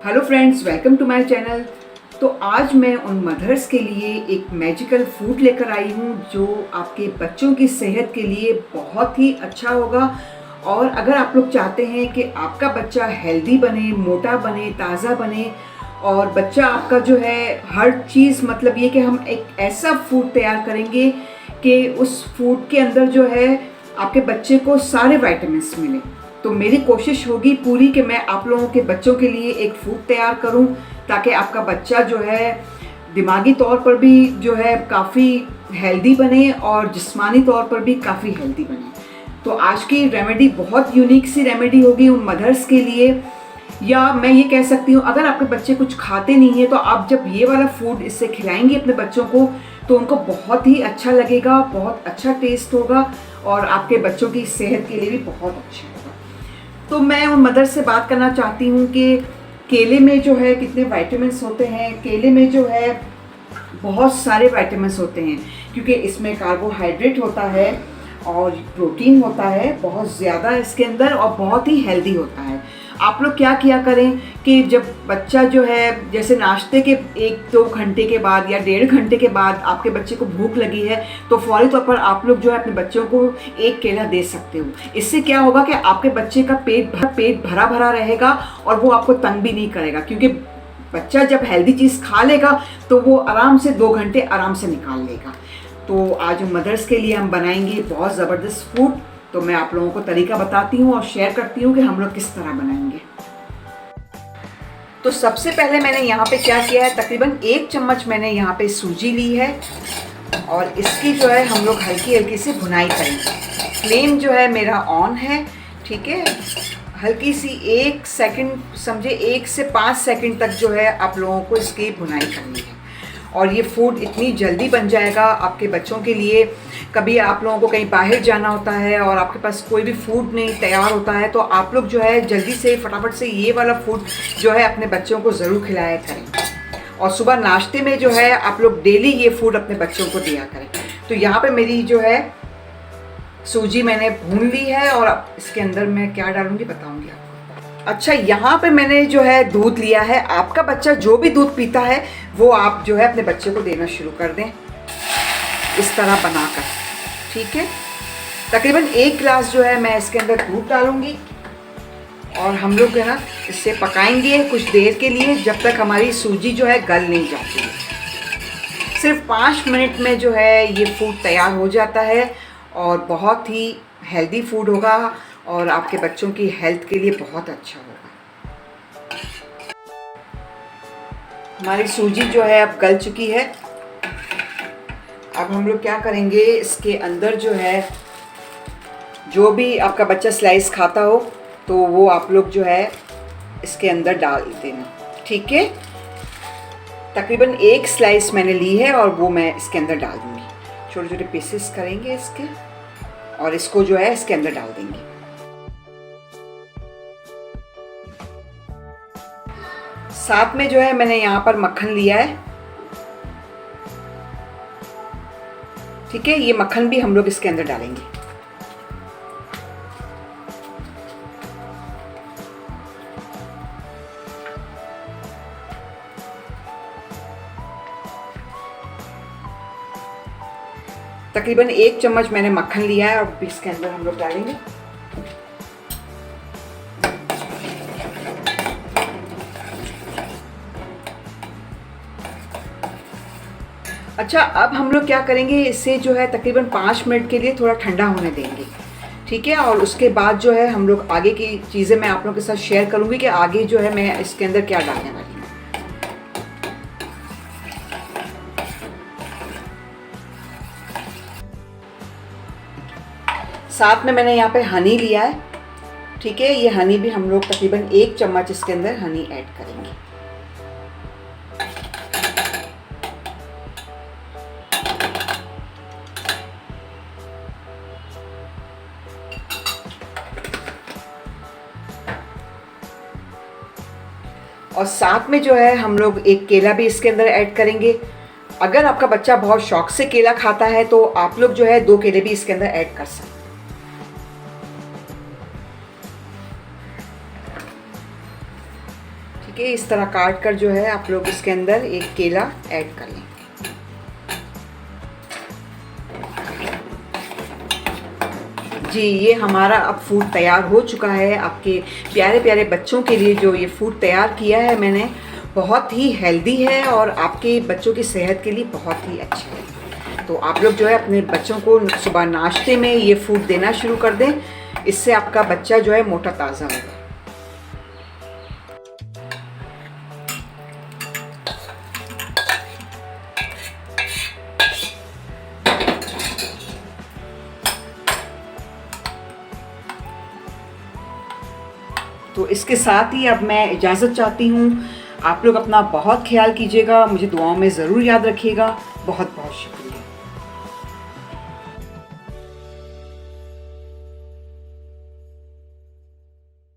Hello friends, welcome to my channel. तो आज मैं उन मदर्स के लिए एक मैजिकल फूड लेकर आई हूँ जो आपके बच्चों की सेहत के लिए बहुत ही अच्छा होगा। और अगर आप लोग चाहते हैं कि आपका बच्चा हेल्दी बने, मोटा बने, ताज़ा बने और बच्चा आपका जो है हर चीज़, मतलब ये कि हम एक ऐसा फूड तैयार करेंगे कि उस फूड के अंदर जो है आपके बच्चे को सारे विटामिन्स मिले। तो मेरी कोशिश होगी पूरी कि मैं आप लोगों के बच्चों के लिए एक फूड तैयार करूं ताकि आपका बच्चा जो है दिमागी तौर पर भी जो है काफ़ी हेल्दी बने और जिस्मानी तौर पर भी काफ़ी हेल्दी बने। तो आज की रेमेडी बहुत यूनिक सी रेमेडी होगी उन मदर्स के लिए। या मैं ये कह सकती हूँ, अगर आपके बच्चे कुछ खाते नहीं है तो आप जब ये वाला फूड इससे खिलाएंगे अपने बच्चों को तो उनको बहुत ही अच्छा लगेगा, बहुत अच्छा टेस्ट होगा और आपके बच्चों की सेहत के लिए भी बहुत अच्छा होगा। तो मैं उन मदर से बात करना चाहती हूँ कि केले में जो है कितने विटामिन्स होते हैं। केले में जो है बहुत सारे विटामिन्स होते हैं क्योंकि इसमें कार्बोहाइड्रेट होता है और प्रोटीन होता है बहुत ज़्यादा इसके अंदर और बहुत ही हेल्दी होता है। आप लोग क्या किया करें कि जब बच्चा जो है जैसे नाश्ते के 1-2 घंटे के बाद या 1.5 घंटे के बाद आपके बच्चे को भूख लगी है तो फौरी तौर पर आप लोग जो है अपने बच्चों को एक केला दे सकते हो। इससे क्या होगा कि आपके बच्चे का पेट भरा भरा रहेगा और वो आपको तंग भी नहीं करेगा, क्योंकि बच्चा जब हेल्दी चीज़ खा लेगा तो वो आराम से 2 घंटे आराम से निकाल लेगा। तो आज मदर्स के लिए हम बनाएंगे बहुत ज़बरदस्त फूड। तो मैं आप लोगों को तरीका बताती हूँ और शेयर करती हूँ कि हम लोग किस तरह बनाएंगे। तो सबसे पहले मैंने यहाँ पे क्या किया है, तकरीबन 1 चम्मच मैंने यहाँ पे सूजी ली है और इसकी जो है हम लोग हल्की हल्की सी भुनाई करेंगे। फ्लेम जो है मेरा ऑन है, ठीक है। हल्की सी 1 सेकंड समझे 1 से 5 सेकंड तक जो है आप लोगों को इसकी भुनाई करनी है और ये फूड इतनी जल्दी बन जाएगा आपके बच्चों के लिए। कभी आप लोगों को कहीं बाहर जाना होता है और आपके पास कोई भी फूड नहीं तैयार होता है तो आप लोग जो है जल्दी से फटाफट से ये वाला फूड जो है अपने बच्चों को ज़रूर खिलाया करें और सुबह नाश्ते में जो है आप लोग डेली ये फूड अपने बच्चों को दिया करें। तो यहाँ पे मेरी जो है सूजी मैंने भून ली है और अब इसके अंदर मैं क्या डालूँगी बताऊँगी आपको। अच्छा, यहाँ पे मैंने जो है दूध लिया है। आपका बच्चा जो भी दूध पीता है वो आप जो है अपने बच्चे को देना शुरू कर दें इस तरह बनाकर, ठीक है। तकरीबन 1 गिलास जो है मैं इसके अंदर दूध डालूंगी और हम लोग है ना इसे पकाएंगे कुछ देर के लिए जब तक हमारी सूजी जो है गल नहीं जाती है। सिर्फ 5 मिनट में जो है ये फूड तैयार हो जाता है और बहुत ही हेल्दी फूड होगा और आपके बच्चों की हेल्थ के लिए बहुत अच्छा होगा। हमारी सूजी जो है अब गल चुकी है। अब हम लोग क्या करेंगे, इसके अंदर जो है जो भी आपका बच्चा स्लाइस खाता हो तो वो आप लोग जो है इसके अंदर डाल देना, ठीक है। तकरीबन 1 स्लाइस मैंने ली है और वो मैं इसके अंदर डाल दूँगी। छोटे छोटे पीसेस करेंगे इसके और इसको जो है इसके अंदर डाल देंगे। साथ में जो है मैंने यहाँ पर मक्खन लिया है, ठीक है। ये मक्खन भी हम लोग इसके अंदर डालेंगे। तकरीबन 1 चम्मच मैंने मक्खन लिया है और इसके अंदर हम लोग डालेंगे। अच्छा, अब हम लोग क्या करेंगे, इसे जो है तकरीबन 5 मिनट के लिए थोड़ा ठंडा होने देंगे, ठीक है। और उसके बाद जो है हम लोग आगे की चीज़ें मैं आप लोगों के साथ शेयर करूंगी कि आगे जो है मैं इसके अंदर क्या डालने वाली हूँ। साथ में मैंने यहाँ पे हनी लिया है, ठीक है। ये हनी भी हम लोग तकरीबन 1 चम्मच इसके अंदर हनी ऐड करेंगे। और साथ में जो है हम लोग 1 केला भी इसके अंदर ऐड करेंगे। अगर आपका बच्चा बहुत शौक से केला खाता है तो आप लोग जो है 2 केले भी इसके अंदर ऐड कर सकते हैं। ठीक है, इस तरह काट कर जो है आप लोग इसके अंदर एक केला ऐड कर लें। जी, ये हमारा अब फूड तैयार हो चुका है। आपके प्यारे प्यारे बच्चों के लिए जो ये फूड तैयार किया है मैंने, बहुत ही हेल्दी है और आपके बच्चों की सेहत के लिए बहुत ही अच्छा है। तो आप लोग जो है अपने बच्चों को सुबह नाश्ते में ये फूड देना शुरू कर दें, इससे आपका बच्चा जो है मोटा ताज़ा होगा। तो इसके साथ ही अब मैं इजाज़त चाहती हूँ। आप लोग अपना बहुत ख्याल कीजिएगा, मुझे दुआओं में ज़रूर याद रखिएगा। बहुत